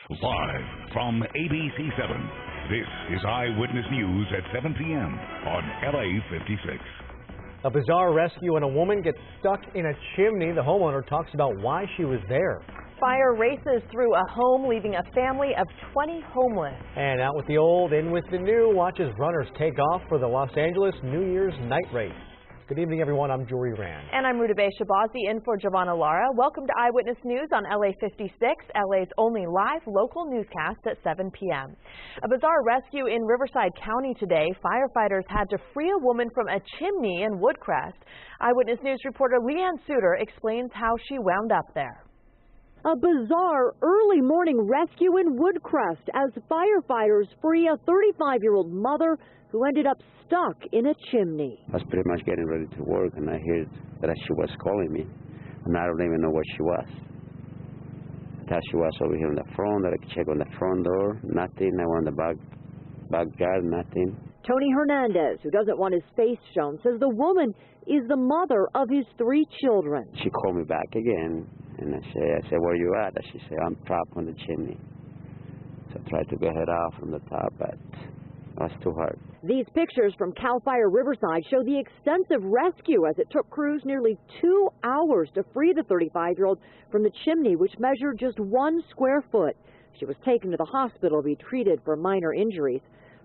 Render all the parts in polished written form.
Live from ABC7, this is Eyewitness News at 7 p.m. on LA56. A bizarre rescue and a woman gets stuck in a chimney. The homeowner talks about why she was there. Fire races through a home, leaving a family of 20 homeless. And out with the old, in with the new. Watch as runners take off for the Los Angeles New Year's night race. Good evening, everyone. I'm Jory Rand. And I'm Rutabaga Shabazi in for Giovanna Lara. Welcome to Eyewitness News on LA56, LA's only live local newscast at 7 p.m. A bizarre rescue in Riverside County today. Firefighters had to free a woman from a chimney in Woodcrest. Eyewitness News reporter Leanne Suter explains how she wound up there. A bizarre early morning rescue in Woodcrest as firefighters free a 35-year-old mother who ended up stuck in a chimney. I was pretty much getting ready to work and I heard that she was calling me and I don't even know where she was. I thought she was over here in the front, that I could check on the front door, nothing. I went in the backyard, nothing. Tony Hernandez, who doesn't want his face shown, says the woman is the mother of his 3 children. She called me back again and I said, where you at? And she said, I'm trapped on the chimney. So I tried to get her out from the top, but it was too hard. These pictures from CAL FIRE Riverside show the extensive rescue as it took crews nearly 2 hours to free the 35-year-old from the chimney, which measured just 1 square foot. She was taken to the hospital to be treated for minor injuries.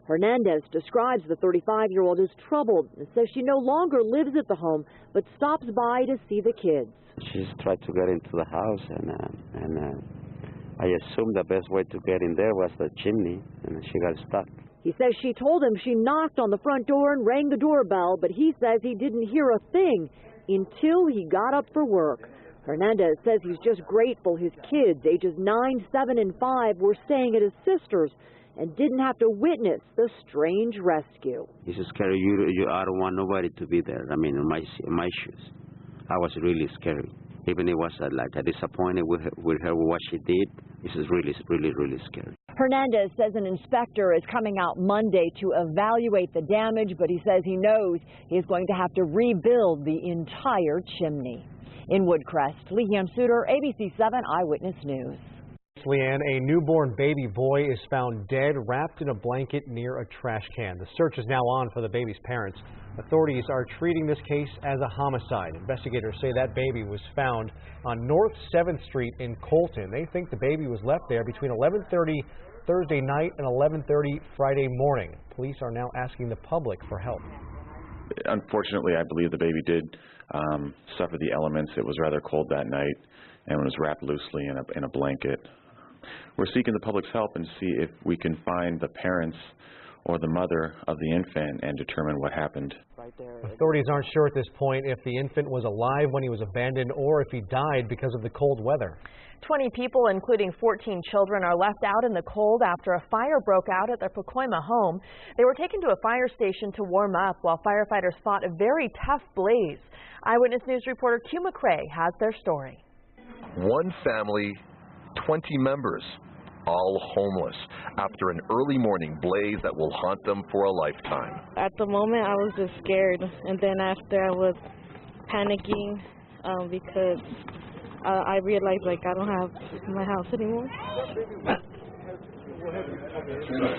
Hernandez describes the 35-year-old as troubled and says she no longer lives at the home but stops by to see the kids. She just tried to get into the house and I assumed the best way to get in there was the chimney, and she got stuck. He says she told him she knocked on the front door and rang the doorbell, but he says he didn't hear a thing until he got up for work. Hernandez says he's just grateful his kids, ages 9, 7, and 5, were staying at his sister's and didn't have to witness the strange rescue. It's scary. I don't want nobody to be there. I mean, in my shoes. I was really scary. Even it was like a disappointed with her what she did. This is really scary. Hernandez says an inspector is coming out Monday to evaluate the damage, but he says he knows he's going to have to rebuild the entire chimney. In Woodcrest, Leanne Suter, ABC7 Eyewitness News. Leanne, a newborn baby boy is found dead, wrapped in a blanket near a trash can. The search is now on for the baby's parents. Authorities are treating this case as a homicide. Investigators say that baby was found on North 7th Street in Colton. They think the baby was left there between 11:30 Thursday night and 11:30 Friday morning. Police are now asking the public for help. Unfortunately, I believe the baby did suffer the elements. It was rather cold that night and was wrapped loosely in a blanket. We're seeking the public's help and see if we can find the parents or the mother of the infant and determine what happened. Authorities aren't sure at this point if the infant was alive when he was abandoned or if he died because of the cold weather. 20 people, including 14 children, are left out in the cold after a fire broke out at their Pacoima home. They were taken to a fire station to warm up while firefighters fought a very tough blaze. Eyewitness News reporter Q McCrae has their story. One family, 20 members, all homeless after an early morning blaze that will haunt them for a lifetime. At the moment, I was just scared, and then after I was panicking because I realized I don't have my house anymore.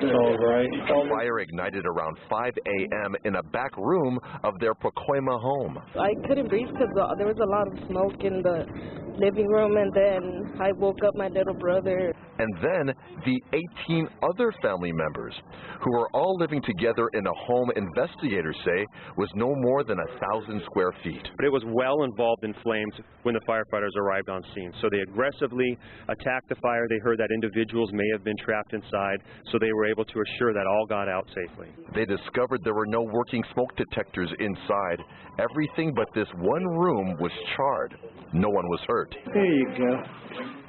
The fire ignited around 5 a.m. in a back room of their Pacoima home. I couldn't breathe because there was a lot of smoke in the living room, and then I woke up my little brother. And then the 18 other family members who are all living together in a home investigators say was no more than 1,000 square feet. But it was well involved in flames when the firefighters arrived on scene. So they aggressively attacked the fire. They heard that individuals may have been trapped inside, so they were able to assure that all got out safely. They discovered there were no working smoke detectors inside. Everything but this one room was charred. No one was hurt. There you go.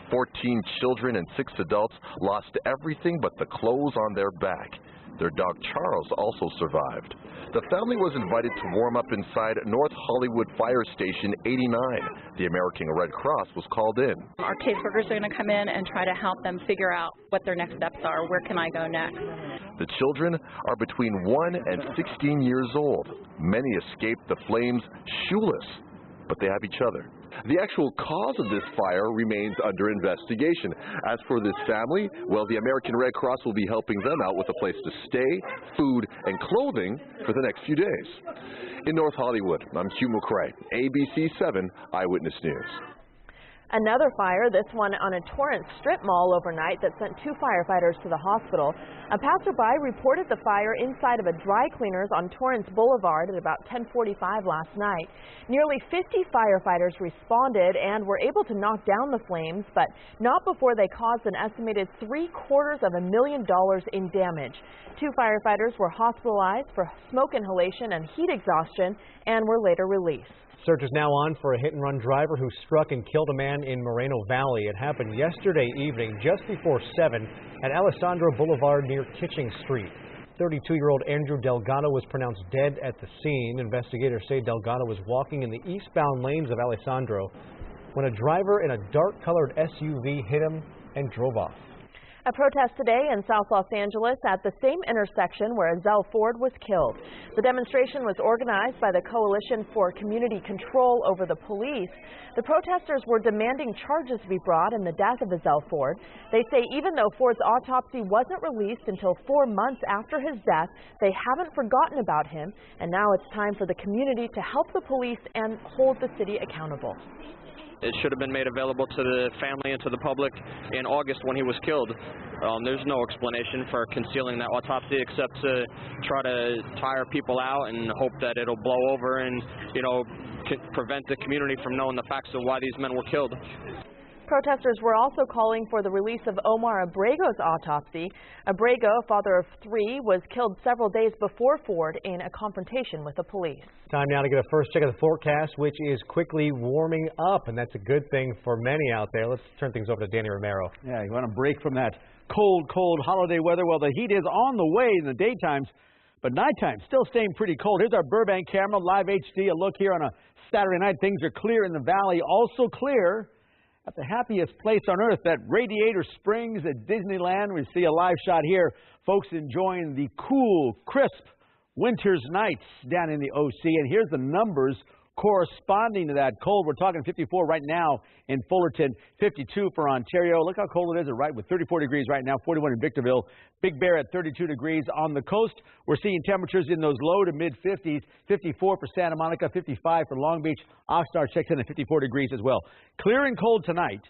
14 children and 6 adults lost everything but the clothes on their back. Their dog Charles also survived. The family was invited to warm up inside North Hollywood Fire Station 89. The American Red Cross was called in. Our caseworkers are going to come in and try to help them figure out what their next steps are. Where can I go next? The children are between 1 and 16 years old. Many escaped the flames shoeless, but they have each other. The actual cause of this fire remains under investigation. As for this family, well, the American Red Cross will be helping them out with a place to stay, food, and clothing for the next few days. In North Hollywood, I'm Hugh McCrae, ABC7 Eyewitness News. Another fire, this one on a Torrance strip mall overnight that sent 2 firefighters to the hospital. A passerby reported the fire inside of a dry cleaners on Torrance Boulevard at about 10:45 last night. Nearly 50 firefighters responded and were able to knock down the flames, but not before they caused an estimated $750,000 in damage. 2 firefighters were hospitalized for smoke inhalation and heat exhaustion and were later released. Search is now on for a hit-and-run driver who struck and killed a man in Moreno Valley. It happened yesterday evening just before 7 at Alessandro Boulevard near Kitching Street. 32-year-old Andrew Delgado was pronounced dead at the scene. Investigators say Delgado was walking in the eastbound lanes of Alessandro when a driver in a dark-colored SUV hit him and drove off. A protest today in South Los Angeles at the same intersection where Zell Ford was killed. The demonstration was organized by the Coalition for Community Control over the Police. The protesters were demanding charges be brought in the death of Zell Ford. They say even though Ford's autopsy wasn't released until 4 months after his death, they haven't forgotten about him, and now it's time for the community to help the police and hold the city accountable. It should have been made available to the family and to the public in August when he was killed. There's no explanation for concealing that autopsy except to try to tire people out and hope that it'll blow over and, prevent the community from knowing the facts of why these men were killed. Protesters were also calling for the release of Omar Abrego's autopsy. Abrego, father of 3, was killed several days before Ford in a confrontation with the police. Time now to get a first check of the forecast, which is quickly warming up, and that's a good thing for many out there. Let's turn things over to Danny Romero. Yeah, you want to break from that cold holiday weather. Well, the heat is on the way in the daytimes, but nighttime still staying pretty cold. Here's our Burbank camera, live HD. A look here on a Saturday night. Things are clear in the valley, also clear at the happiest place on earth, that Radiator Springs at Disneyland. We see a live shot here. Folks enjoying the cool, crisp winter's nights down in the OC. And here's the numbers corresponding to that cold. We're talking 54 right now in Fullerton, 52 for Ontario. Look how cold it is, right? With 34 degrees right now, 41 in Victorville. Big Bear at 32 degrees on the coast. We're seeing temperatures in those low to mid-50s, 54 for Santa Monica, 55 for Long Beach. Oxnard checks in at 54 degrees as well. Clear and cold tonight.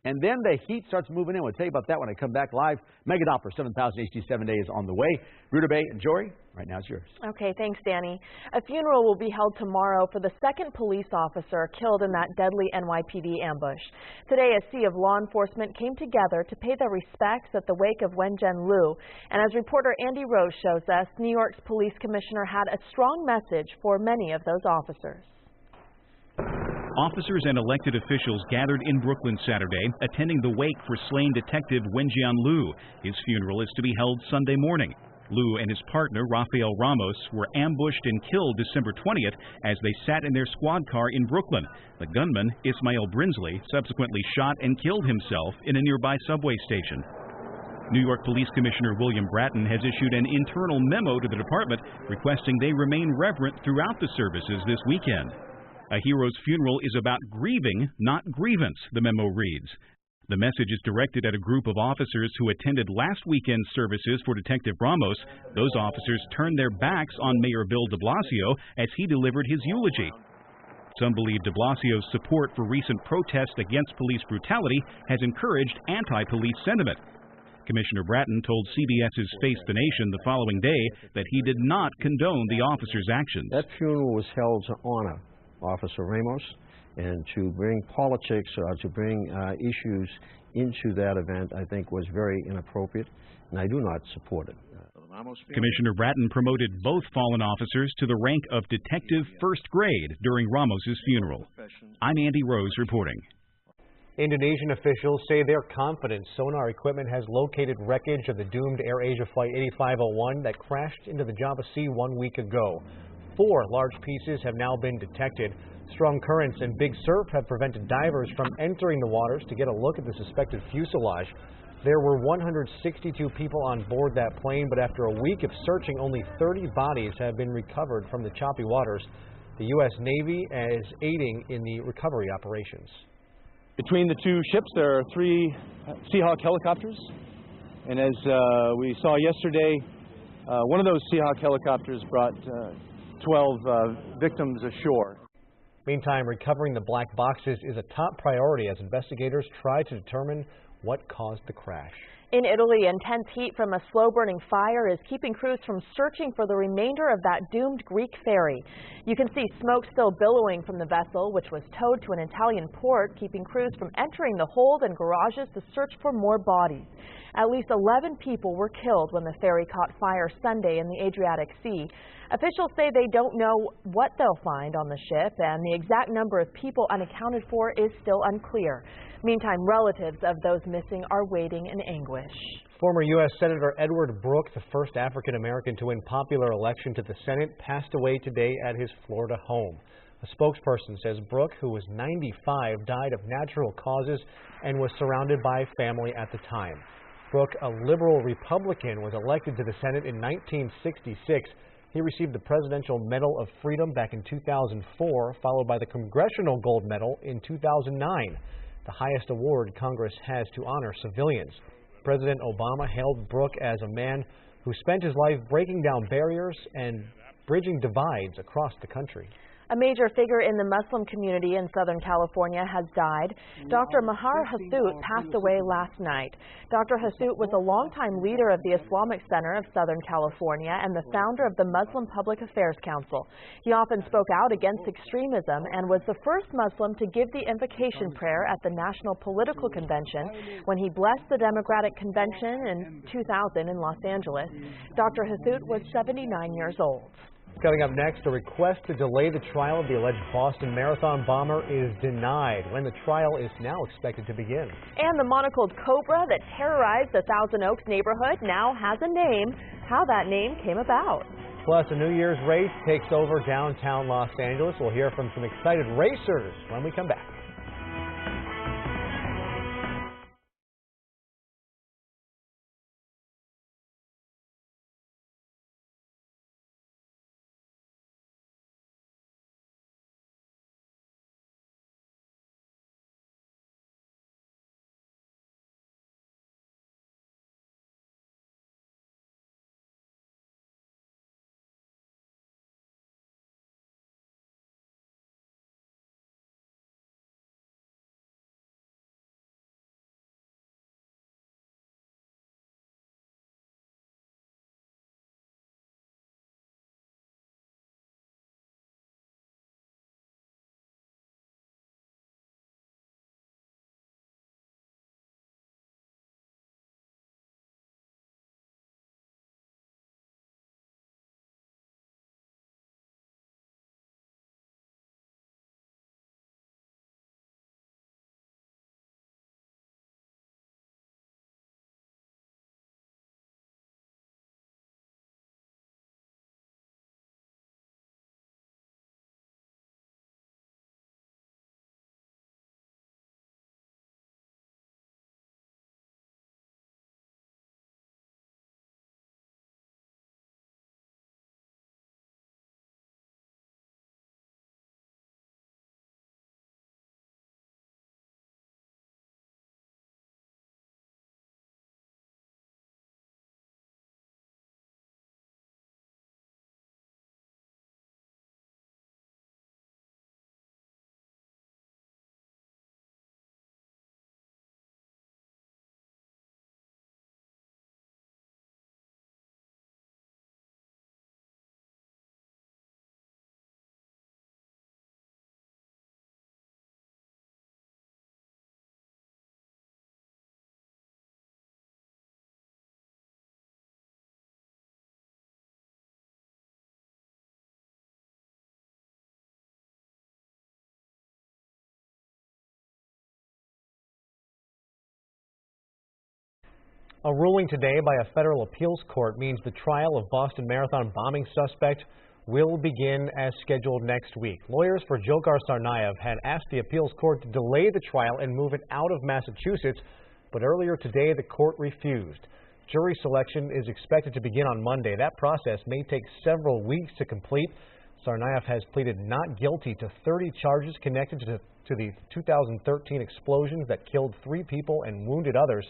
And then the heat starts moving in. We'll tell you about that when I come back live. Mega Doppler 7000 HD 7 days on the way. Ruta Bay and Jory, right now it's yours. Okay, thanks, Danny. A funeral will be held tomorrow for the 2nd police officer killed in that deadly NYPD ambush. Today, a sea of law enforcement came together to pay their respects at the wake of Wenjian Liu. And as reporter Andy Rose shows us, New York's police commissioner had a strong message for many of those officers. Officers and elected officials gathered in Brooklyn Saturday, attending the wake for slain detective Wenjian Liu. His funeral is to be held Sunday morning. Liu and his partner, Rafael Ramos, were ambushed and killed December 20th as they sat in their squad car in Brooklyn. The gunman, Ismail Brinsley, subsequently shot and killed himself in a nearby subway station. New York Police Commissioner William Bratton has issued an internal memo to the department requesting they remain reverent throughout the services this weekend. A hero's funeral is about grieving, not grievance, the memo reads. The message is directed at a group of officers who attended last weekend's services for Detective Ramos. Those officers turned their backs on Mayor Bill de Blasio as he delivered his eulogy. Some believe de Blasio's support for recent protests against police brutality has encouraged anti-police sentiment. Commissioner Bratton told CBS's Face the Nation the following day that he did not condone the officers' actions. That funeral was held to honor Officer Ramos, and to bring politics or to bring issues into that event, I think, was very inappropriate, and I do not support it. Commissioner Bratton promoted both fallen officers to the rank of Detective First Grade during Ramos's funeral. I'm Andy Rose reporting. Indonesian officials say they're confident sonar equipment has located wreckage of the doomed AirAsia Flight 8501 that crashed into the Java Sea 1 week ago. 4 large pieces have now been detected. Strong currents and big surf have prevented divers from entering the waters to get a look at the suspected fuselage. There were 162 people on board that plane, but after a week of searching, only 30 bodies have been recovered from the choppy waters. The U.S. Navy is aiding in the recovery operations. Between the two ships, there are 3 Seahawk helicopters. And as we saw yesterday, one of those Seahawk helicopters brought 12 victims ashore. Meantime, recovering the black boxes is a top priority as investigators try to determine what caused the crash. In Italy, intense heat from a slow-burning fire is keeping crews from searching for the remainder of that doomed Greek ferry. You can see smoke still billowing from the vessel, which was towed to an Italian port, keeping crews from entering the hold and garages to search for more bodies. At least 11 people were killed when the ferry caught fire Sunday in the Adriatic Sea. Officials say they don't know what they'll find on the ship, and the exact number of people unaccounted for is still unclear. Meantime, relatives of those missing are waiting in anguish. Former U.S. Senator Edward Brooke, the first African-American to win popular election to the Senate, passed away today at his Florida home. A spokesperson says Brooke, who was 95, died of natural causes and was surrounded by family at the time. Brooke, a liberal Republican, was elected to the Senate in 1966. He received the Presidential Medal of Freedom back in 2004, followed by the Congressional Gold Medal in 2009, the highest award Congress has to honor civilians. President Obama hailed Brooke as a man who spent his life breaking down barriers and bridging divides across the country. A major figure in the Muslim community in Southern California has died. Dr. Mahar Hassout passed away last night. Dr. Hassout was a longtime leader of the Islamic Center of Southern California and the founder of the Muslim Public Affairs Council. He often spoke out against extremism and was the first Muslim to give the invocation prayer at the National Political Convention when he blessed the Democratic Convention in 2000 in Los Angeles. Dr. Hassout was 79 years old. Coming up next, a request to delay the trial of the alleged Boston Marathon bomber is denied when the trial is now expected to begin. And the monocled cobra that terrorized the Thousand Oaks neighborhood now has a name. How that name came about. Plus, a New Year's race takes over downtown Los Angeles. We'll hear from some excited racers when we come back. A ruling today by a federal appeals court means the trial of Boston Marathon bombing suspect will begin as scheduled next week. Lawyers for Dzhokhar Tsarnaev had asked the appeals court to delay the trial and move it out of Massachusetts, but earlier today the court refused. Jury selection is expected to begin on Monday. That process may take several weeks to complete. Tsarnaev has pleaded not guilty to 30 charges connected to the 2013 explosions that killed 3 people and wounded others,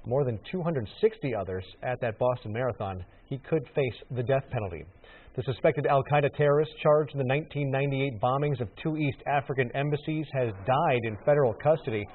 more than 260 others at that Boston Marathon. He could face the death penalty. The suspected al-Qaeda terrorist charged in the 1998 bombings of 2 East African embassies has died in federal custody.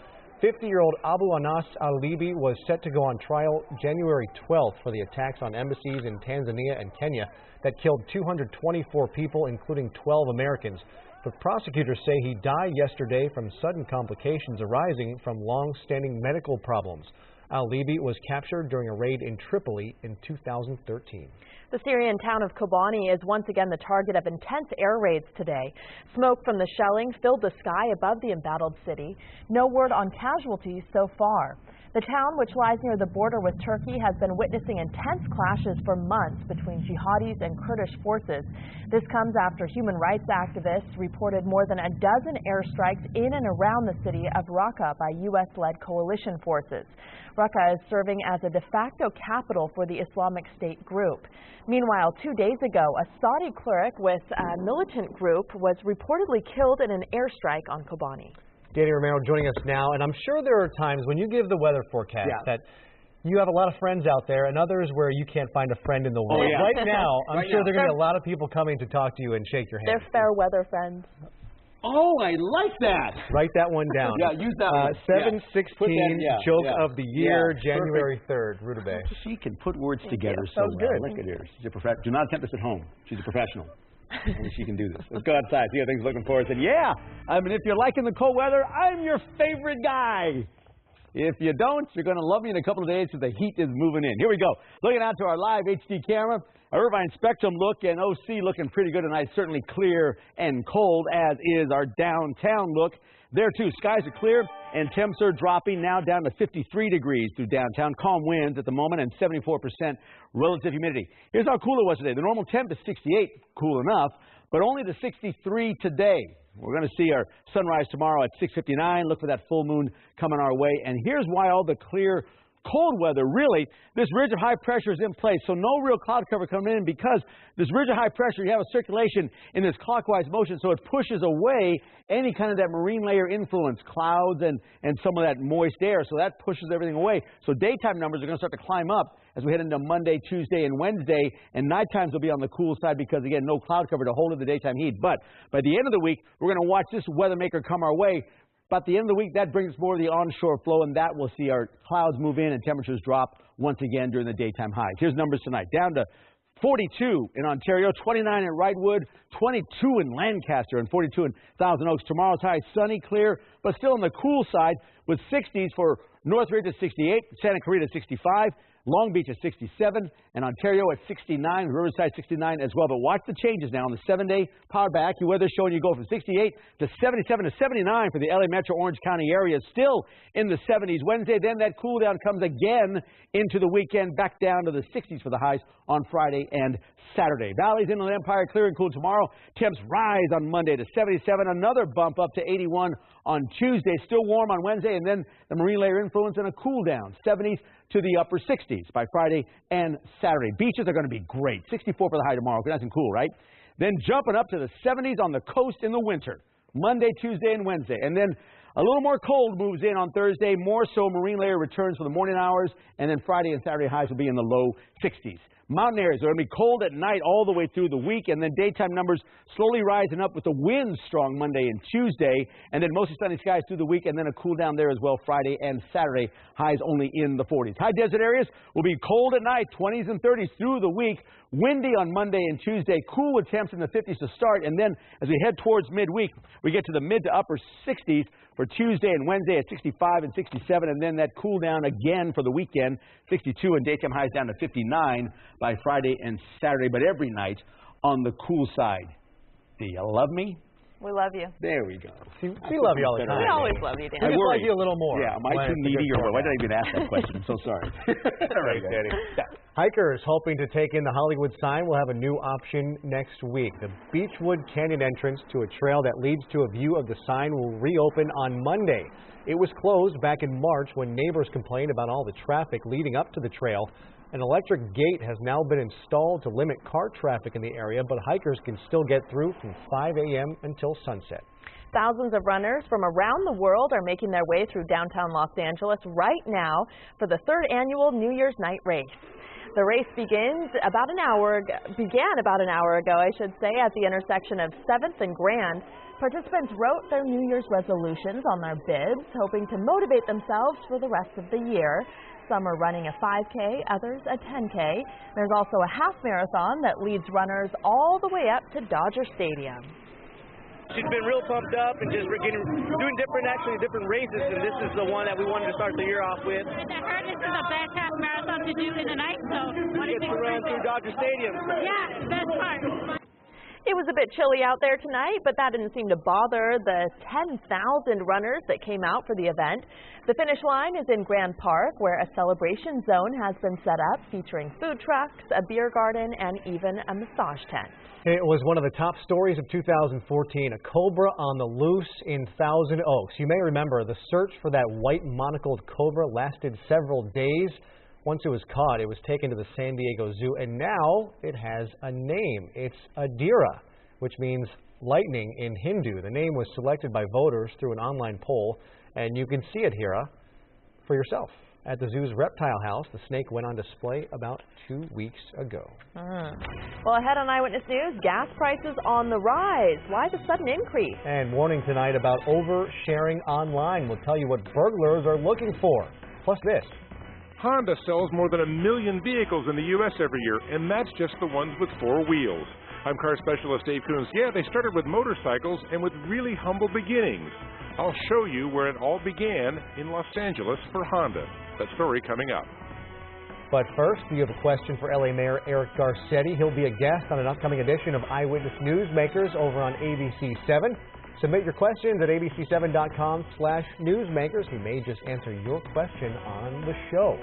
50-year-old Abu Anas al-Libi was set to go on trial January 12th for the attacks on embassies in Tanzania and Kenya that killed 224 people, including 12 Americans. But prosecutors say he died yesterday from sudden complications arising from long-standing medical problems. Al-Libi was captured during a raid in Tripoli in 2013. The Syrian town of Kobani is once again the target of intense air raids today. Smoke from the shelling filled the sky above the embattled city. No word on casualties so far. The town, which lies near the border with Turkey, has been witnessing intense clashes for months between jihadis and Kurdish forces. This comes after human rights activists reported more than a dozen airstrikes in and around the city of Raqqa by U.S.-led coalition forces. Raqqa is serving as a de facto capital for the Islamic State group. Meanwhile, 2 days ago, a Saudi cleric with a militant group was reportedly killed in an airstrike on Kobani. Danny Romero joining us now, and I'm sure there are times when you give the weather forecast that you have a lot of friends out there and others where you can't find a friend in the world. Right now, I'm sure there are going to be a lot of people coming to talk to you and shake your hand. They're fair weather friends. Oh, I like that. Write that one down. Use that one. 7/16 joke of the year, January 3rd, Rutabaga. She can put words together so well. Good. Look at her. She's a professional. Do not attempt this at home. She's a professional. And she can do this. Let's go outside. See how things are looking for us. And if you're liking the cold weather, I'm your favorite guy. If you don't, you're going to love me in a couple of days because the heat is moving in. Here we go. Looking out to our live HD camera. Our Irvine Spectrum look and OC looking pretty good tonight. Certainly clear and cold, as is our downtown look. There, too, skies are clear and temps are dropping now down to 53 degrees through downtown. Calm winds at the moment and 74% relative humidity. Here's how cool it was today. The normal temp is 68, cool enough, but only to 63 today. We're going to see our sunrise tomorrow at 6:59. Look for that full moon coming our way. And here's why all the clear cold weather, really, this ridge of high pressure is in place, so no real cloud cover coming in because this ridge of high pressure, you have a circulation in this clockwise motion, so it pushes away any kind of that marine layer influence, clouds and some of that moist air, so that pushes everything away. So daytime numbers are going to start to climb up as we head into Monday, Tuesday, and Wednesday, and night times will be on the cool side because, again, no cloud cover to hold in the daytime heat. But by the end of the week, we're going to watch this weather maker come our way. But at the end of the week, that brings more of the onshore flow, and that will see our clouds move in and temperatures drop once again during the daytime highs. Here's numbers tonight. Down to 42 in Ontario, 29 in Wrightwood, 22 in Lancaster, and 42 in Thousand Oaks. Tomorrow's high, sunny, clear, but still on the cool side with 60s for Northridge at 68, Santa Clarita 65, Long Beach at 67, and Ontario at 69, Riverside 69 as well. But watch the changes now on the 7-day powered by AccuWeather, showing you go from 68 to 77 to 79 for the LA Metro Orange County area. Still in the 70s Wednesday. Then that cool down comes again into the weekend, back down to the 60s for the highs on Friday and Saturday. Valleys, Inland Empire, clear and cool tomorrow. Temps rise on Monday to 77. Another bump up to 81 on Tuesday. Still warm on Wednesday, and then the marine layer influence and a cool down. 70s to the upper 60s by Friday and Saturday. Beaches are going to be great. 64 for the high tomorrow. Nice and cool, right? Then jumping up to the 70s on the coast in the winter. Monday, Tuesday, and Wednesday. And then a little more cold moves in on Thursday. More so marine layer returns for the morning hours. And then Friday and Saturday highs will be in the low 60s. Mountain areas are going to be cold at night all the way through the week, and then daytime numbers slowly rising up with the winds strong Monday and Tuesday, and then mostly sunny skies through the week, and then a cool down there as well Friday and Saturday, highs only in the 40s. High desert areas will be cold at night, 20s and 30s through the week, windy on Monday and Tuesday, cool with temps in the 50s to start, and then as we head towards midweek, we get to the mid to upper 60s for Tuesday and Wednesday at 65 and 67, and then that cool down again for the weekend, 62, and daytime highs down to 59 by Friday and Saturday, but every night on the cool side. Do you love me? We love you. There we go. We love you all the time. We always love you, Dan. We just like you a little more. Yeah, am I too needy or what? Why did I even ask that question? I'm so sorry. All right, Danny. Hikers hoping to take in the Hollywood sign will have a new option next week. The Beechwood Canyon entrance to a trail that leads to a view of the sign will reopen on Monday. It was closed back in March when neighbors complained about all the traffic leading up to the trail. An electric gate has now been installed to limit car traffic in the area, but hikers can still get through from 5 a.m. until sunset. Thousands of runners from around the world are making their way through downtown Los Angeles right now for the 3rd annual New Year's Night race. The race began about an hour ago, I should say, at the intersection of 7th and Grand. Participants wrote their New Year's resolutions on their bibs, hoping to motivate themselves for the rest of the year. Some are running a 5K, others a 10K. There's also a half marathon that leads runners all the way up to Dodger Stadium. She's been real pumped up and just doing different races, and this is the one that we wanted to start the year off with. I heard this is the best half marathon to do in the night, so what do you think? To run through Dodger Stadium. Yeah, best part. It was a bit chilly out there tonight, but that didn't seem to bother the 10,000 runners that came out for the event. The finish line is in Grand Park, where a celebration zone has been set up, featuring food trucks, a beer garden, and even a massage tent. It was one of the top stories of 2014, a cobra on the loose in Thousand Oaks. You may remember the search for that white monocled cobra lasted several days. Once it was caught, it was taken to the San Diego Zoo, and now it has a name. It's Adira, which means lightning in Hindu. The name was selected by voters through an online poll, and you can see Adira for yourself. At the zoo's reptile house, the snake went on display about 2 weeks ago. Well, ahead on Eyewitness News, gas prices on the rise. Why the sudden increase? And warning tonight about oversharing online. We'll tell you what burglars are looking for. Plus this. Honda sells more than 1 million vehicles in the U.S. every year, and that's just the ones with 4 wheels. I'm car specialist Dave Coons. Yeah, they started with motorcycles and with really humble beginnings. I'll show you where it all began in Los Angeles for Honda. That story coming up. But first, we have a question for LA Mayor Eric Garcetti. He'll be a guest on an upcoming edition of Eyewitness Newsmakers over on ABC7. Submit your questions at abc7.com/newsmakers. He may just answer your question on the show.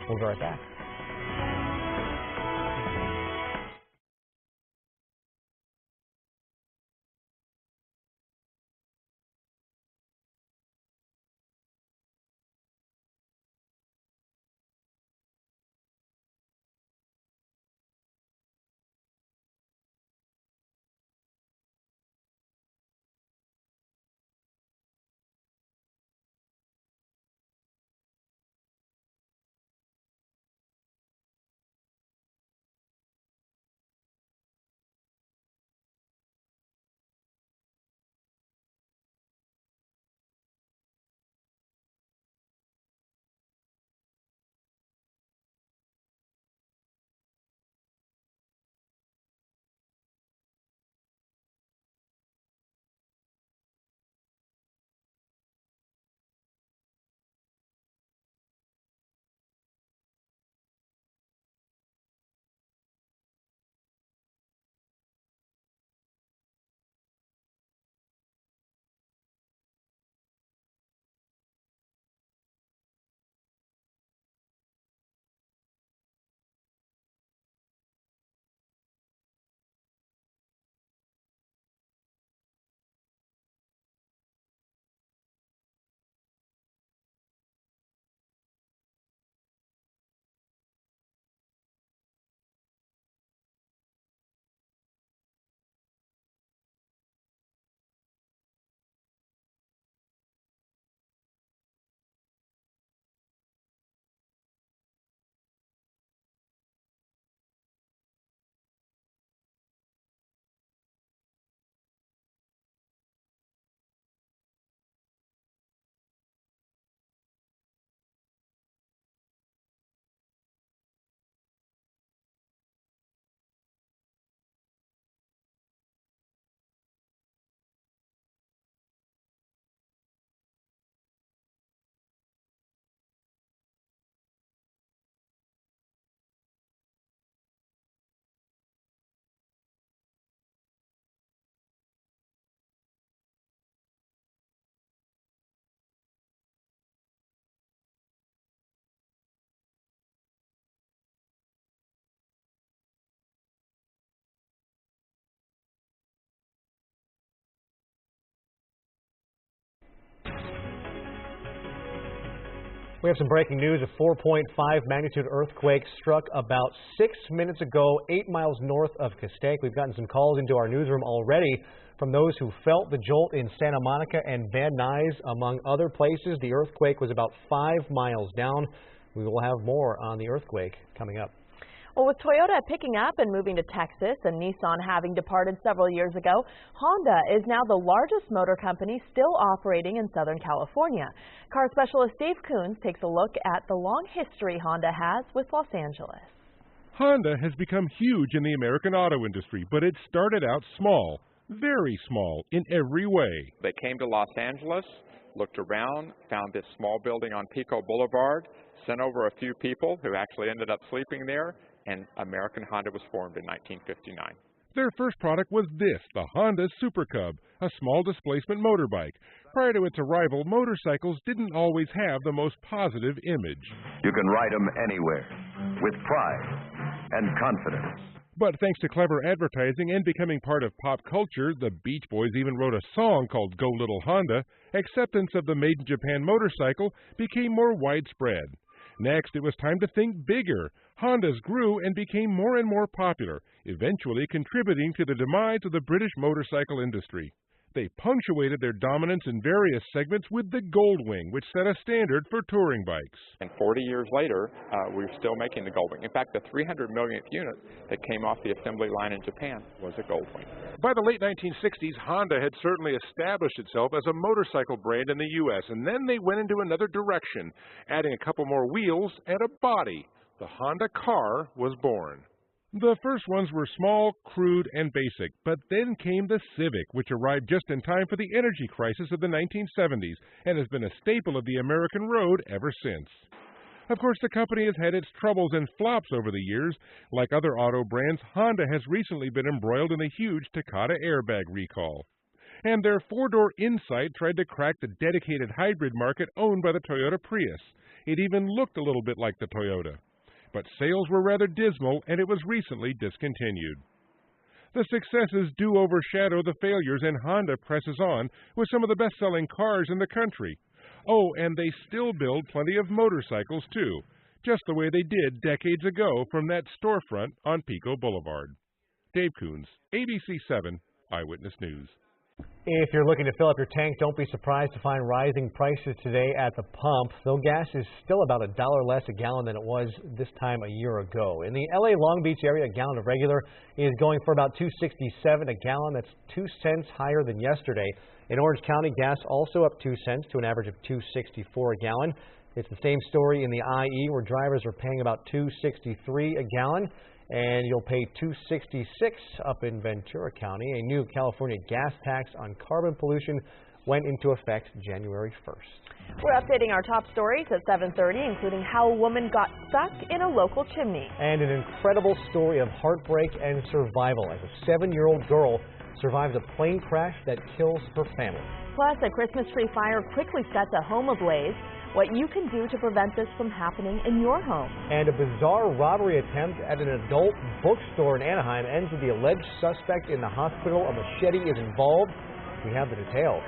We'll be right back. We have some breaking news. A 4.5 magnitude earthquake struck about 6 minutes ago, 8 miles north of Castaic. We've gotten some calls into our newsroom already from those who felt the jolt in Santa Monica and Van Nuys, among other places. The earthquake was about 5 miles down. We will have more on the earthquake coming up. Well, with Toyota picking up and moving to Texas and Nissan having departed several years ago, Honda is now the largest motor company still operating in Southern California. Car specialist Dave Coons takes a look at the long history Honda has with Los Angeles. Honda has become huge in the American auto industry, but it started out small, very small in every way. They came to Los Angeles, looked around, found this small building on Pico Boulevard, sent over a few people who actually ended up sleeping there, and American Honda was formed in 1959. Their first product was this, the Honda Super Cub, a small displacement motorbike. Prior to its arrival, motorcycles didn't always have the most positive image. You can ride them anywhere, with pride and confidence. But thanks to clever advertising and becoming part of pop culture, the Beach Boys even wrote a song called Go Little Honda. Acceptance of the made-in-Japan motorcycle became more widespread. Next, it was time to think bigger. Hondas grew and became more and more popular, eventually contributing to the demise of the British motorcycle industry. They punctuated their dominance in various segments with the Goldwing, which set a standard for touring bikes. And 40 years later, we're still making the Goldwing. In fact, the 300 millionth unit that came off the assembly line in Japan was a Goldwing. By the late 1960s, Honda had certainly established itself as a motorcycle brand in the U.S., and then they went into another direction, adding a couple more wheels and a body. The Honda car was born. The first ones were small, crude, and basic, but then came the Civic, which arrived just in time for the energy crisis of the 1970s and has been a staple of the American road ever since. Of course, the company has had its troubles and flops over the years. Like other auto brands, Honda has recently been embroiled in a huge Takata airbag recall. And their four-door Insight tried to crack the dedicated hybrid market owned by the Toyota Prius. It even looked a little bit like the Toyota. But sales were rather dismal, and it was recently discontinued. The successes do overshadow the failures, and Honda presses on with some of the best-selling cars in the country. Oh, and they still build plenty of motorcycles, too, just the way they did decades ago from that storefront on Pico Boulevard. Dave Coons, ABC7 Eyewitness News. If you're looking to fill up your tank, don't be surprised to find rising prices today at the pump. Though gas is still about $1 less a gallon than it was this time a year ago. In the LA Long Beach area, a gallon of regular is going for about $2.67 a gallon. That's 2 cents higher than yesterday. In Orange County, gas also up 2 cents to an average of $2.64 a gallon. It's the same story in the IE, where drivers are paying about $2.63 a gallon. And you'll pay $2.66 up in Ventura County. A new California gas tax on carbon pollution went into effect January 1st. We're updating our top stories at 7:30, including how a woman got stuck in a local chimney. And an incredible story of heartbreak and survival as a 7-year-old girl survives a plane crash that kills her family. Plus, a Christmas tree fire quickly sets a home ablaze. What you can do to prevent this from happening in your home. And a bizarre robbery attempt at an adult bookstore in Anaheim ends with the alleged suspect in the hospital. A machete is involved. We have the details.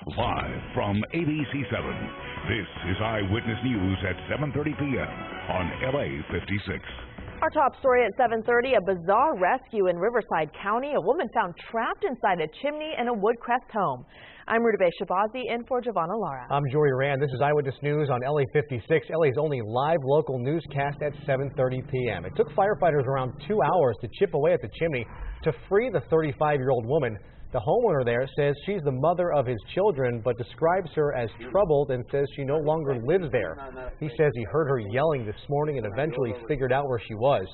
Live from ABC7, this is Eyewitness News at 7:30 p.m. on LA56. Our top story at 7:30, a bizarre rescue in Riverside County. A woman found trapped inside a chimney in a Woodcrest home. I'm Rutabaga Shabazi in for Giovanna Lara. I'm Jory Rand. This is Eyewitness News on LA56, LA's only live local newscast at 7:30 p.m. It took firefighters around 2 hours to chip away at the chimney to free the 35-year-old woman. The homeowner there says she's the mother of his children, but describes her as troubled and says she no longer lives there. He says he heard her yelling this morning and eventually figured out where she was.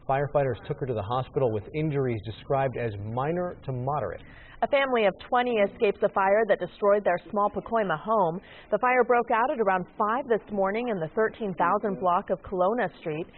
Firefighters took her to the hospital with injuries described as minor to moderate. A family of 20 escapes a fire that destroyed their small Pacoima home. The fire broke out at around 5 this morning in the 13,000 block of Kelowna Street.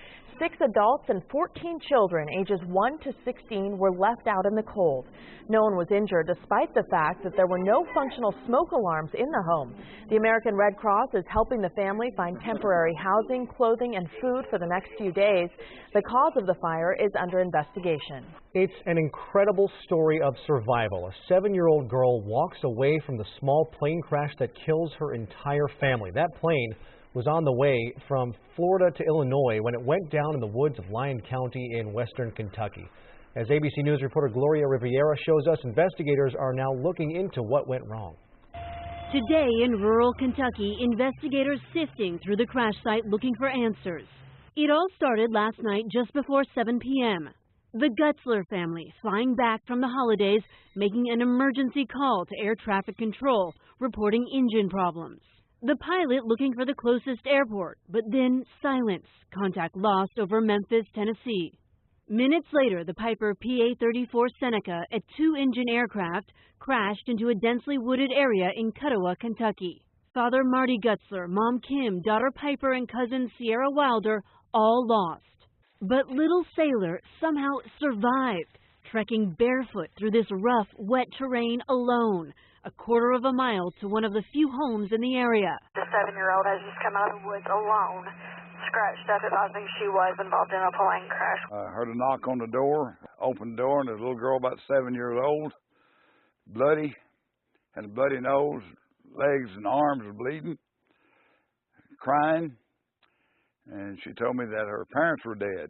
6 adults and 14 children ages 1 to 16 were left out in the cold. No one was injured despite the fact that there were no functional smoke alarms in the home. The American Red Cross is helping the family find temporary housing, clothing, and food for the next few days. The cause of the fire is under investigation. It's an incredible story of survival. A 7-year-old girl walks away from the small plane crash that kills her entire family. That plane was on the way from Florida to Illinois when it went down in the woods of Lyon County in western Kentucky. As ABC News reporter Gloria Riviera shows us, investigators are now looking into what went wrong. Today in rural Kentucky, investigators sifting through the crash site looking for answers. It all started last night just before 7 p.m. The Gutzler family, flying back from the holidays, making an emergency call to air traffic control, reporting engine problems. The pilot looking for the closest airport, but then silence. Contact lost over Memphis, Tennessee. Minutes later, the Piper PA-34 Seneca, a 2-engine aircraft, crashed into a densely wooded area in Cuttawa, Kentucky. Father Marty Gutzler, Mom Kim, daughter Piper, and cousin Sierra Wilder all lost. But little Sailor somehow survived, trekking barefoot through this rough, wet terrain alone. A quarter of a mile to one of the few homes in the area. The 7-year-old has just come out of the woods alone, scratched up if I think she was involved in a plane crash. I heard a knock on the door, opened the door, and there's a little girl about 7 years old, bloody, had a bloody nose, legs and arms were bleeding, crying, and she told me that her parents were dead.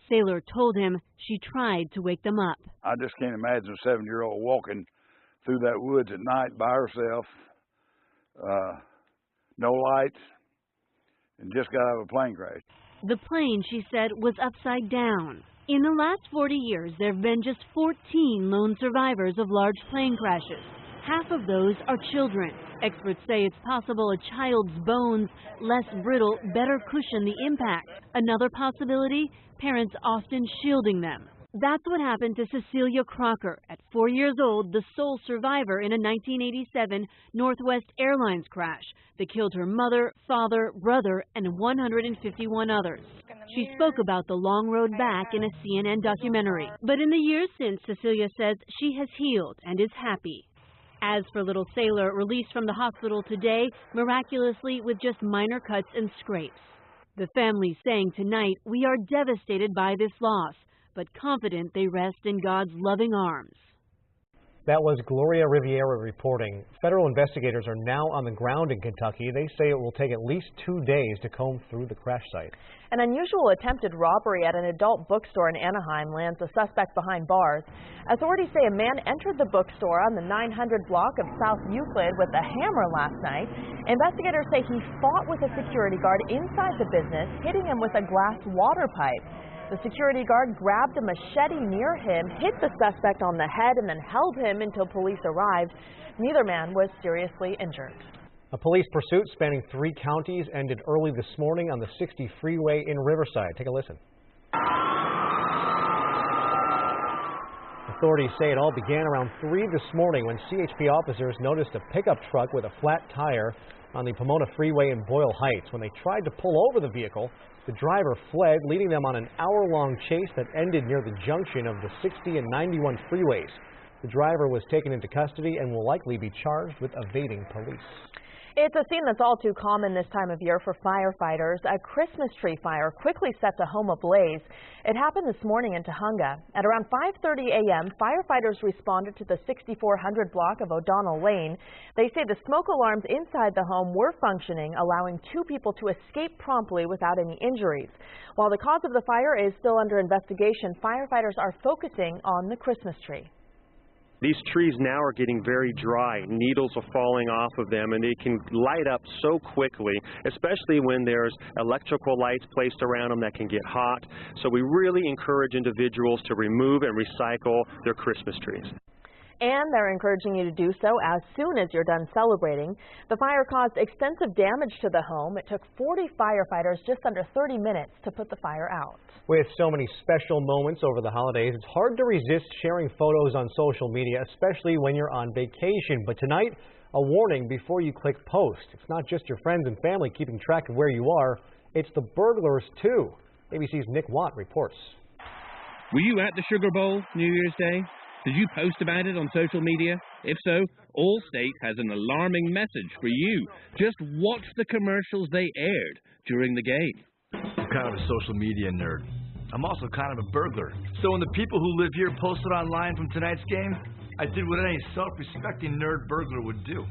Sailor told him she tried to wake them up. I just can't imagine a 7-year-old walking through that woods at night by herself, no lights, and just got out of a plane crash. The plane, she said, was upside down. In the last 40 years, there have been just 14 lone survivors of large plane crashes. Half of those are children. Experts say it's possible a child's bones, less brittle, better cushion the impact. Another possibility, parents often shielding them. That's what happened to Cecilia Crocker. At 4 years old, the sole survivor in a 1987 Northwest Airlines crash that killed her mother, father, brother, and 151 others. She spoke about the long road back in a CNN documentary. But in the years since, Cecilia says she has healed and is happy. As for little Sailor, released from the hospital today, miraculously with just minor cuts and scrapes. The family saying tonight, "We are devastated by this loss, but confident they rest in God's loving arms." That was Gloria Riviera reporting. Federal investigators are now on the ground in Kentucky. They say it will take at least 2 days to comb through the crash site. An unusual attempted robbery at an adult bookstore in Anaheim lands a suspect behind bars. Authorities say a man entered the bookstore on the 900 block of South Euclid with a hammer last night. Investigators say he fought with a security guard inside the business, hitting him with a glass water pipe. The security guard grabbed a machete near him, hit the suspect on the head, and then held him until police arrived. Neither man was seriously injured. A police pursuit spanning 3 counties ended early this morning on the 60 freeway in Riverside. Take a listen. Authorities say it all began around 3 this morning when CHP officers noticed a pickup truck with a flat tire on the Pomona Freeway in Boyle Heights. When they tried to pull over the vehicle, the driver fled, leading them on an hour-long chase that ended near the junction of the 60 and 91 freeways. The driver was taken into custody and will likely be charged with evading police. It's a scene that's all too common this time of year for firefighters. A Christmas tree fire quickly sets a home ablaze. It happened this morning in Tujunga. At around 5:30 a.m., firefighters responded to the 6400 block of O'Donnell Lane. They say the smoke alarms inside the home were functioning, allowing two people to escape promptly without any injuries. While the cause of the fire is still under investigation, firefighters are focusing on the Christmas tree. These trees now are getting very dry. Needles are falling off of them, and they can light up so quickly, especially when there's electrical lights placed around them that can get hot. So we really encourage individuals to remove and recycle their Christmas trees. And they're encouraging you to do so as soon as you're done celebrating. The fire caused extensive damage to the home. It took 40 firefighters just under 30 minutes to put the fire out. With so many special moments over the holidays, it's hard to resist sharing photos on social media, especially when you're on vacation. But tonight, a warning before you click post. It's not just your friends and family keeping track of where you are, it's the burglars too. ABC's Nick Watt reports. Were you at the Sugar Bowl New Year's Day? Did you post about it on social media? If so, Allstate has an alarming message for you. Just watch the commercials they aired during the game. I'm kind of a social media nerd. I'm also kind of a burglar. So when the people who live here posted online from tonight's game, I did what any self-respecting nerd burglar would do.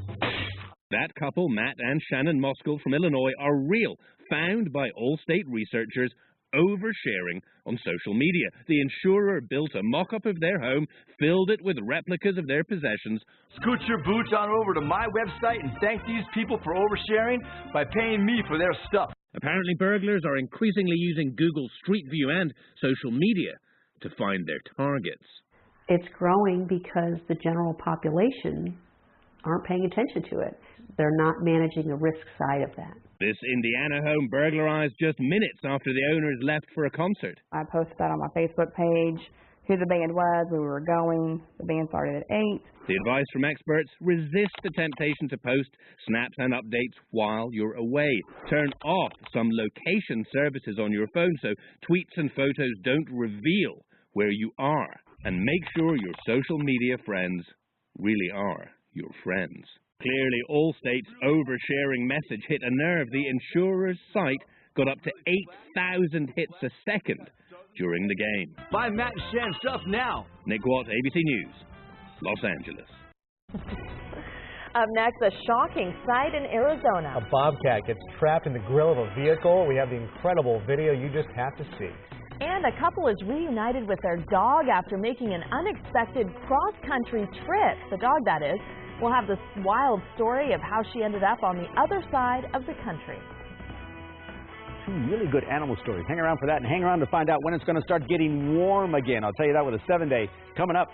That couple, Matt and Shannon Moskell from Illinois, are real, found by Allstate researchers oversharing on social media. The insurer built a mock-up of their home, filled it with replicas of their possessions. Scoot your boots on over to my website and thank these people for oversharing by paying me for their stuff. Apparently burglars are increasingly using Google Street View and social media to find their targets. It's growing because the general population aren't paying attention to it. They're not managing the risk side of that. This Indiana home burglarized just minutes after the owners left for a concert. I posted that on my Facebook page, who the band was, where we were going. The band started at 8. The advice from experts: resist the temptation to post snaps and updates while you're away. Turn off some location services on your phone so tweets and photos don't reveal where you are. And make sure your social media friends really are your friends. Clearly, Allstate's oversharing message hit a nerve. The insurer's site got up to 8,000 hits a second during the game. Buy Matt and Shan stuff now. Nick Watt, ABC News, Los Angeles. Up next, a shocking sight in Arizona. A bobcat gets trapped in the grill of a vehicle. We have the incredible video you just have to see. And a couple is reunited with their dog after making an unexpected cross-country trip. The dog, that is. We'll have this wild story of how she ended up on the other side of the country. Two really good animal stories. Hang around for that and hang around to find out when it's going to start getting warm again. I'll tell you that with a 7-day coming up.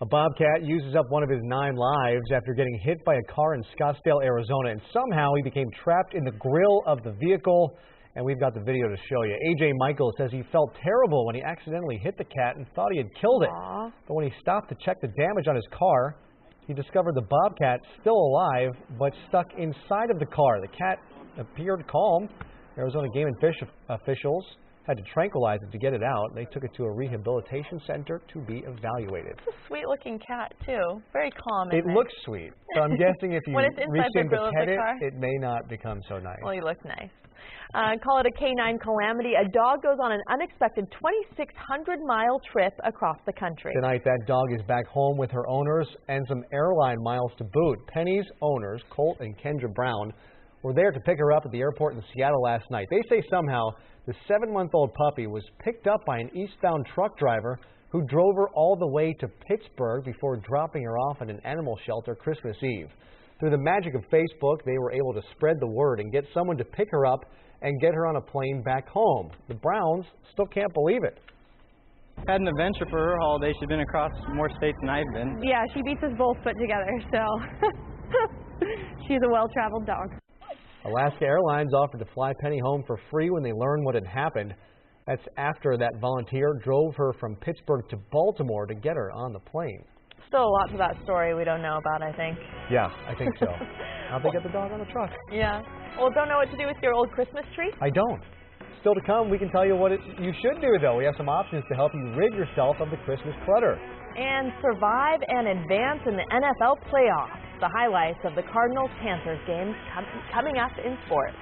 A bobcat uses up one of his 9 lives after getting hit by a car in Scottsdale, Arizona, and somehow he became trapped in the grill of the vehicle. And we've got the video to show you. AJ Michaels says he felt terrible when he accidentally hit the cat and thought he had killed it. But when he stopped to check the damage on his car, he discovered the bobcat still alive but stuck inside of the car. The cat appeared calm. Arizona Game and Fish officials had to tranquilize it to get it out. They took it to a rehabilitation center to be evaluated. It's a sweet-looking cat, too. Very calm. It looks sweet. So I'm guessing if you when it's reach inside in the grill to pet of the car, it may not become so nice. Well, you look nice. Call it a canine calamity. A dog goes on an unexpected 2,600-mile trip across the country. Tonight, that dog is back home with her owners and some airline miles to boot. Penny's owners, Colt and Kendra Brown, were there to pick her up at the airport in Seattle last night. They say somehow the 7-month-old puppy was picked up by an eastbound truck driver who drove her all the way to Pittsburgh before dropping her off at an animal shelter Christmas Eve. Through the magic of Facebook, they were able to spread the word and get someone to pick her up and get her on a plane back home. The Browns still can't believe it. Had an adventure for her holiday. She's been across more states than I've been. Yeah, she beats us both put together, so she's a well-traveled dog. Alaska Airlines offered to fly Penny home for free when they learned what had happened. That's after that volunteer drove her from Pittsburgh to Baltimore to get her on the plane. Still a lot to that story we don't know about, I think. Yeah, I think so. How'd they get the dog on the truck? Yeah. Well, don't know what to do with your old Christmas tree? I don't. Still to come, we can tell you what you should do, though. We have some options to help you rid yourself of the Christmas clutter. And survive and advance in the NFL playoffs. The highlights of the Cardinals-Panthers game coming up in sports.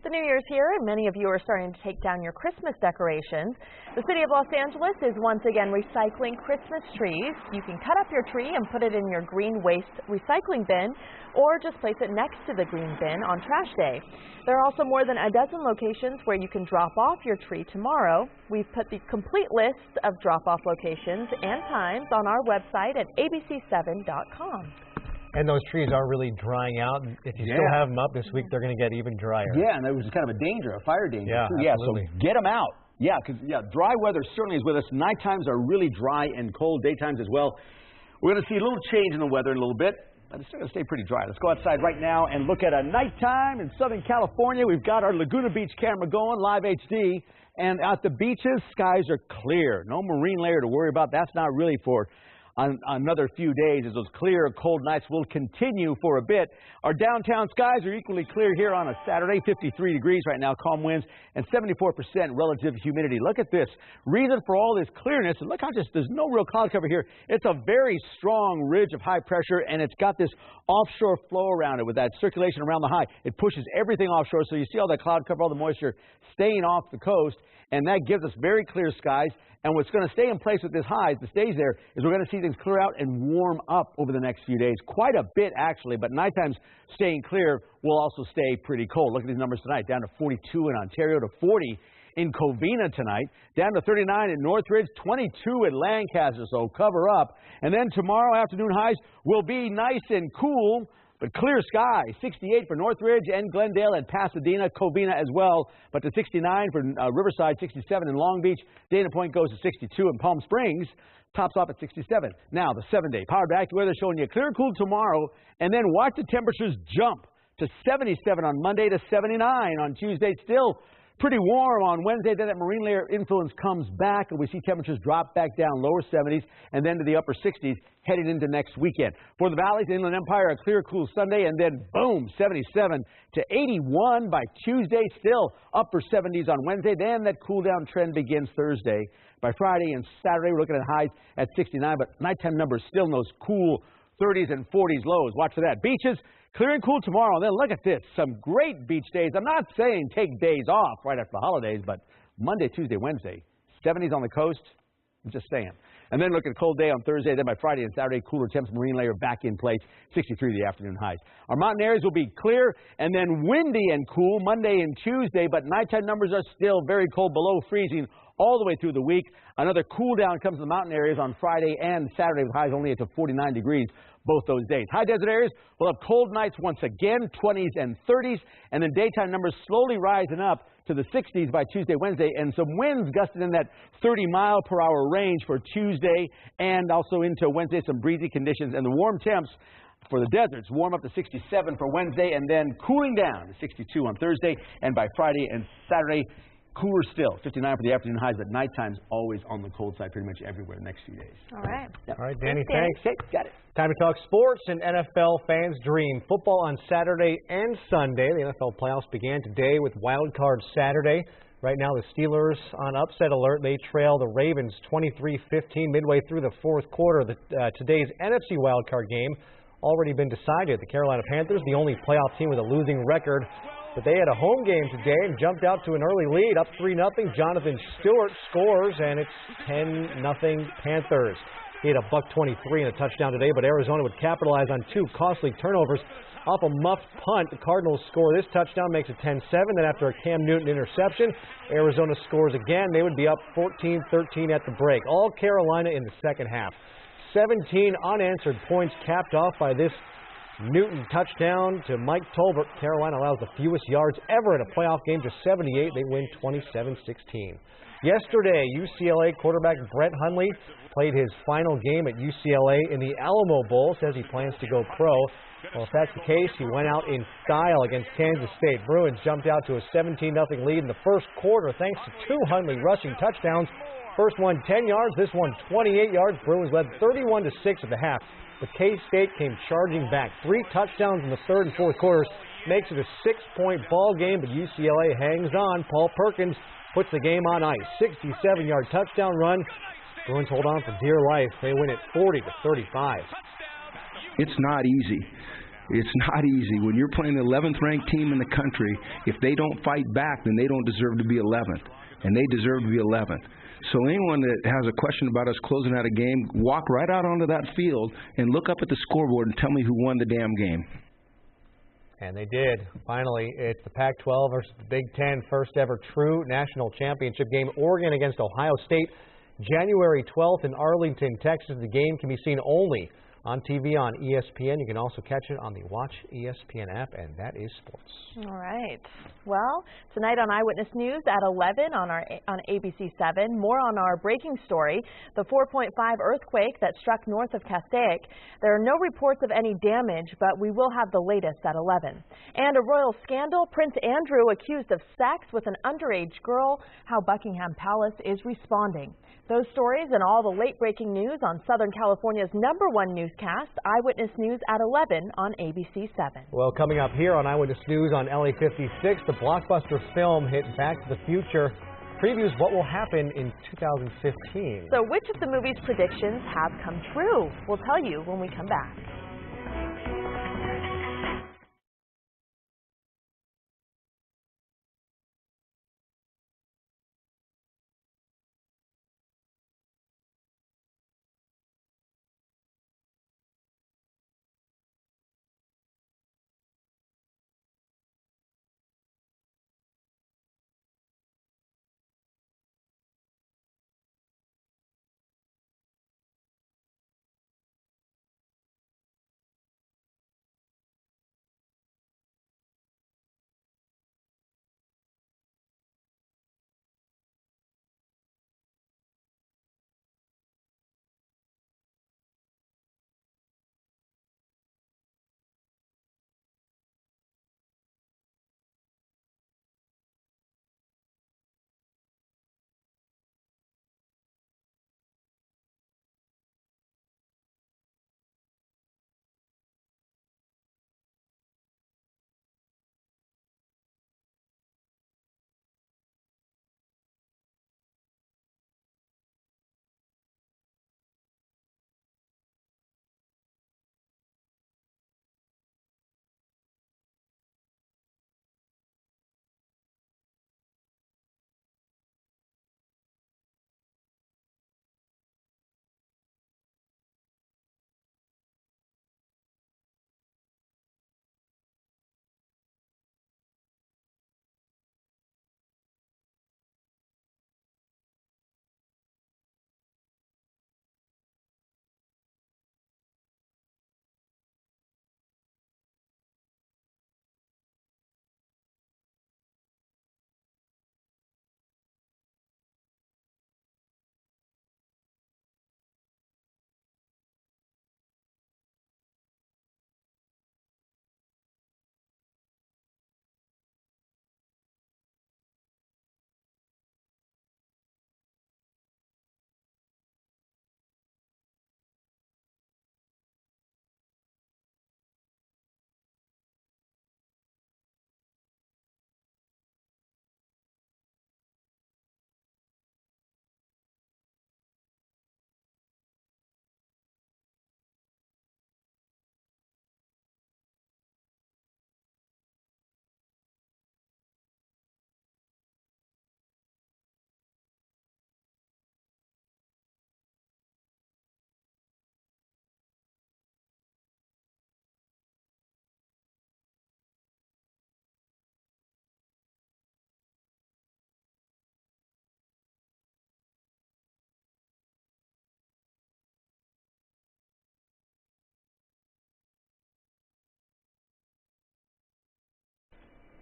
The New Year's here, and many of you are starting to take down your Christmas decorations. The city of Los Angeles is once again recycling Christmas trees. You can cut up your tree and put it in your green waste recycling bin, or just place it next to the green bin on trash day. There are also more than a dozen locations where you can drop off your tree tomorrow. We've put the complete list of drop-off locations and times on our website at ABC7.com. And those trees are really drying out. If you still have them up this week, they're going to get even drier. Yeah, and that was kind of a danger, a fire danger. Yeah, so get them out. Yeah, because dry weather certainly is with us. Night times are really dry and cold. Daytimes as well. We're going to see a little change in the weather in a little bit, but it's still going to stay pretty dry. Let's go outside right now and look at a nighttime in Southern California. We've got our Laguna Beach camera going, live HD. And at the beaches, skies are clear. No marine layer to worry about. That's not really for another few days, as those clear, cold nights will continue for a bit. Our downtown skies are equally clear here on a Saturday, 53 degrees right now, calm winds, and 74% relative humidity. Look at this. Reason for all this clearness, and look how there's no real cloud cover here. It's a very strong ridge of high pressure, and it's got this offshore flow around it with that circulation around the high. It pushes everything offshore, so you see all that cloud cover, all the moisture staying off the coast, and that gives us very clear skies. And what's going to stay in place with this high, that stays there, is we're going to see things clear out and warm up over the next few days. Quite a bit, actually, but nighttime's staying clear will also stay pretty cold. Look at these numbers tonight, down to 42 in Ontario, to 40 in Covina tonight, down to 39 in Northridge, 22 in Lancaster, so cover up. And then tomorrow afternoon highs will be nice and cool, but clear sky, 68 for Northridge and Glendale and Pasadena, Covina as well, but to 69 for Riverside, 67 in Long Beach. Dana Point goes to 62 in Palm Springs, tops off at 67. Now, the 7-day Power Back to Weather showing you clear and cool tomorrow, and then watch the temperatures jump to 77 on Monday to 79 on Tuesday. Still pretty warm on Wednesday. Then that marine layer influence comes back, and we see temperatures drop back down, lower 70s, and then to the upper 60s headed into next weekend. For the Valleys, the Inland Empire, a clear, cool Sunday, and then boom, 77 to 81 by Tuesday. Still upper 70s on Wednesday. Then that cool down trend begins Thursday. By Friday and Saturday, we're looking at highs at 69, but nighttime numbers still in those cool 30s and 40s lows. Watch for that. Beaches, clear and cool tomorrow. And then look at this. Some great beach days. I'm not saying take days off right after the holidays, but Monday, Tuesday, Wednesday, 70s on the coast. I'm just saying. And then look at a cold day on Thursday. Then by Friday and Saturday, cooler temps, marine layer back in place, 63 the afternoon highs. Our mountain areas will be clear and then windy and cool Monday and Tuesday, but nighttime numbers are still very cold, below freezing all the way through the week. Another cool down comes to the mountain areas on Friday and Saturday with highs only to 49 degrees both those days. High desert areas will have cold nights once again, 20s and 30s, and then daytime numbers slowly rising up to the 60s by Tuesday, Wednesday, and some winds gusting in that 30-mile-per-hour range for Tuesday and also into Wednesday, some breezy conditions, and the warm temps for the deserts warm up to 67 for Wednesday and then cooling down to 62 on Thursday, and by Friday and Saturday, cooler still, 59 for the afternoon highs, but nighttime's always on the cold side pretty much everywhere the next few days. All right. All right, Danny, thanks. Okay, got it. Time to talk sports and NFL fans' dream. Football on Saturday and Sunday. The NFL playoffs began today with Wild Card Saturday. Right now, the Steelers on upset alert. They trail the Ravens 23-15 midway through the fourth quarter. Today's NFC Wild Card game already been decided. The Carolina Panthers, the only playoff team with a losing record, but they had a home game today and jumped out to an early lead, up 3-0. Jonathan Stewart scores, and it's 10-0 Panthers. He had a $123 and a touchdown today, but Arizona would capitalize on two costly turnovers off a muffed punt. The Cardinals score this touchdown, makes it 10-7. Then after a Cam Newton interception, Arizona scores again. They would be up 14-13 at the break. All Carolina in the second half. 17 unanswered points capped off by this Newton touchdown to Mike Tolbert. Carolina allows the fewest yards ever in a playoff game, just 78. They win 27-16. Yesterday, UCLA quarterback Brett Hundley played his final game at UCLA in the Alamo Bowl. Says he plans to go pro. Well, if that's the case, he went out in style against Kansas State. Bruins jumped out to a 17-0 lead in the first quarter thanks to two Hundley rushing touchdowns. First one 10 yards, this one 28 yards. Bruins led 31-6 at the half. But K-State came charging back. 3 touchdowns in the third and fourth quarters. Makes it a 6-point ball game, but UCLA hangs on. Paul Perkins puts the game on ice. 67-yard touchdown run. Bruins hold on for dear life. They win it 40-35. It's not easy. It's not easy. When you're playing the 11th ranked team in the country, if they don't fight back, then they don't deserve to be 11th, and they deserve to be 11th. So anyone that has a question about us closing out a game, walk right out onto that field and look up at the scoreboard and tell me who won the damn game. And they did. Finally, it's the Pac-12 versus the Big Ten, first ever true national championship game. Oregon against Ohio State, January 12th in Arlington, Texas. The game can be seen only on TV on ESPN. You can also catch it on the Watch ESPN app, and that is sports. All right. Well, tonight on Eyewitness News at 11 on ABC7, more on our breaking story, the 4.5 earthquake that struck north of Castaic. There are no reports of any damage, but we will have the latest at 11. And a royal scandal, Prince Andrew accused of sex with an underage girl, how Buckingham Palace is responding. Those stories and all the late-breaking news on Southern California's #1 newscast, Eyewitness News at 11 on ABC7. Well, coming up here on Eyewitness News on LA56, the blockbuster film hit Back to the Future previews what will happen in 2015. So which of the movie's predictions have come true? We'll tell you when we come back.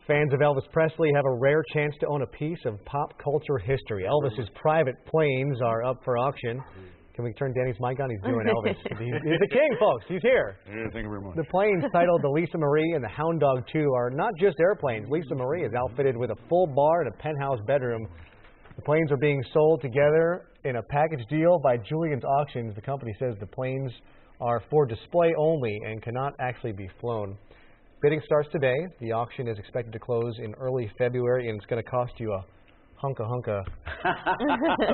Fans of Elvis Presley have a rare chance to own a piece of pop culture history. Elvis's private planes are up for auction. Can we turn Danny's mic on? He's doing Elvis. He's the king, folks. He's here. Yeah, thank you very much. The planes titled the Lisa Marie and the Hound Dog 2 are not just airplanes. Lisa Marie is outfitted with a full bar and a penthouse bedroom. The planes are being sold together in a package deal by Julian's Auctions. The company says the planes are for display only and cannot actually be flown. Bidding starts today. The auction is expected to close in early February, and it's going to cost you a hunka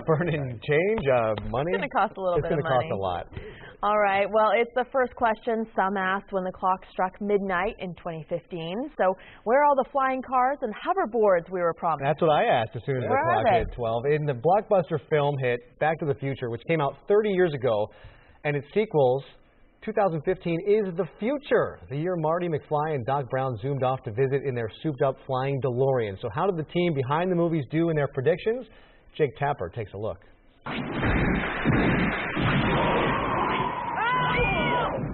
burning change, money. It's going to cost a little bit of money. It's going to cost a lot. All right, well, it's the first question some asked when the clock struck midnight in 2015. So where are all the flying cars and hoverboards we were promised? That's what I asked as soon as the clock hit 12. In the blockbuster film hit Back to the Future, which came out 30 years ago, and its sequels, 2015 is the future. The year Marty McFly and Doc Brown zoomed off to visit in their souped-up flying DeLorean. So how did the team behind the movies do in their predictions? Jake Tapper takes a look.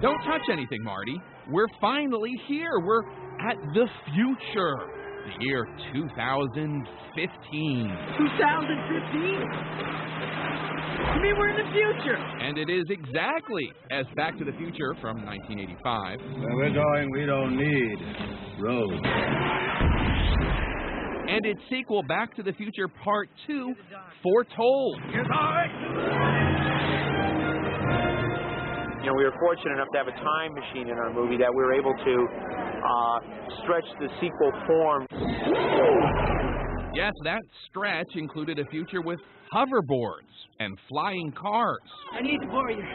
Don't touch anything, Marty. We're finally here. We're at the future. The year 2015. 2015? You mean we're in the future? And it is exactly as Back to the Future from 1985. Where we're going, we don't need roads. And its sequel, Back to the Future Part 2, Foretold. You know, we were fortunate enough to have a time machine in our movie that we were able to stretch the sequel form. Yes, that stretch included a future with hoverboards and flying cars. I need to borrow your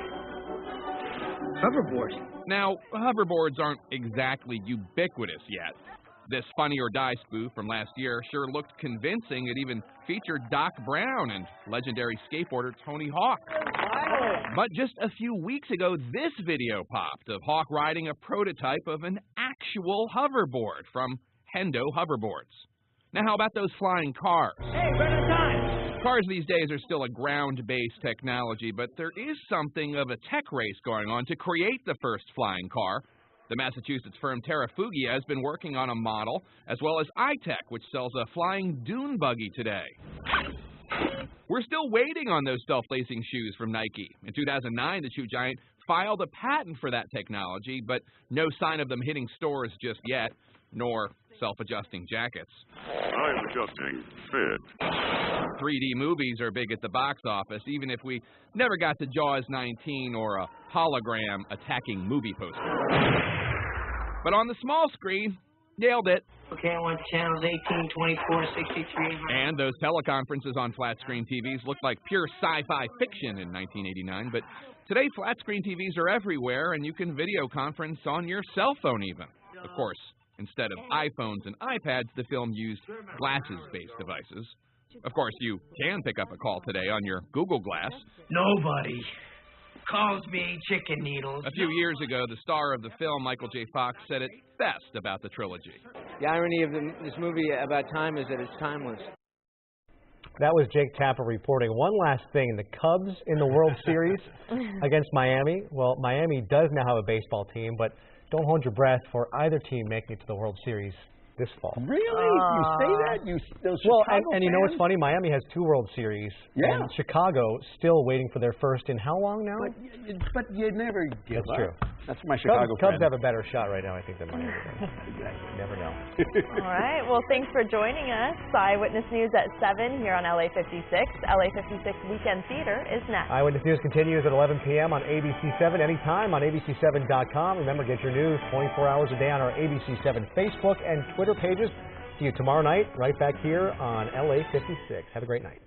hoverboard. Now, hoverboards aren't exactly ubiquitous yet. This Funny or Die spoof from last year sure looked convincing. It even featured Doc Brown and legendary skateboarder Tony Hawk. But just a few weeks ago, this video popped of Hawk riding a prototype of an actual hoverboard from Hendo Hoverboards. Now, how about those flying cars? Hey, we're out of time. Cars these days are still a ground-based technology, but there is something of a tech race going on to create the first flying car. The Massachusetts firm Terrafugia has been working on a model, as well as iTech, which sells a flying dune buggy today. We're still waiting on those self-lacing shoes from Nike. In 2009, the shoe giant filed a patent for that technology, but no sign of them hitting stores just yet, nor self-adjusting jackets. I'm adjusting fit. 3D movies are big at the box office, even if we never got to Jaws 19 or a hologram attacking movie poster. But on the small screen, nailed it. Okay, I want channels 18, 24, 63. And those teleconferences on flat-screen TVs looked like pure sci-fi fiction in 1989, but today flat-screen TVs are everywhere, and you can video conference on your cell phone even. Of course, instead of iPhones and iPads, the film used glasses-based devices. Of course, you can pick up a call today on your Google Glass. Nobody calls me chicken needles. A few years ago, the star of the film, Michael J. Fox, said it best about the trilogy. The irony of this movie about time is that it's timeless. That was Jake Tapper reporting. One last thing, the Cubs in the World Series against Miami. Well, Miami does now have a baseball team, but don't hold your breath for either team making it to the World Series this fall. Really? You say that? Well, and you know what's funny? Miami has 2 World Series. Yeah. And Chicago still waiting for their first in how long now? But you never give That's up. true. That's my Chicago Cubs friend. have a better shot right now, I think, than Miami does. You never know. All right. Well, thanks for joining us. Eyewitness News at 7 here on LA56. LA56 Weekend Theater is next. Eyewitness News continues at 11 p.m. on ABC7, anytime on ABC7.com. Remember, get your news 24 hours a day on our ABC7 Facebook and Twitter pages. See you tomorrow night, right back here on LA56. Have a great night.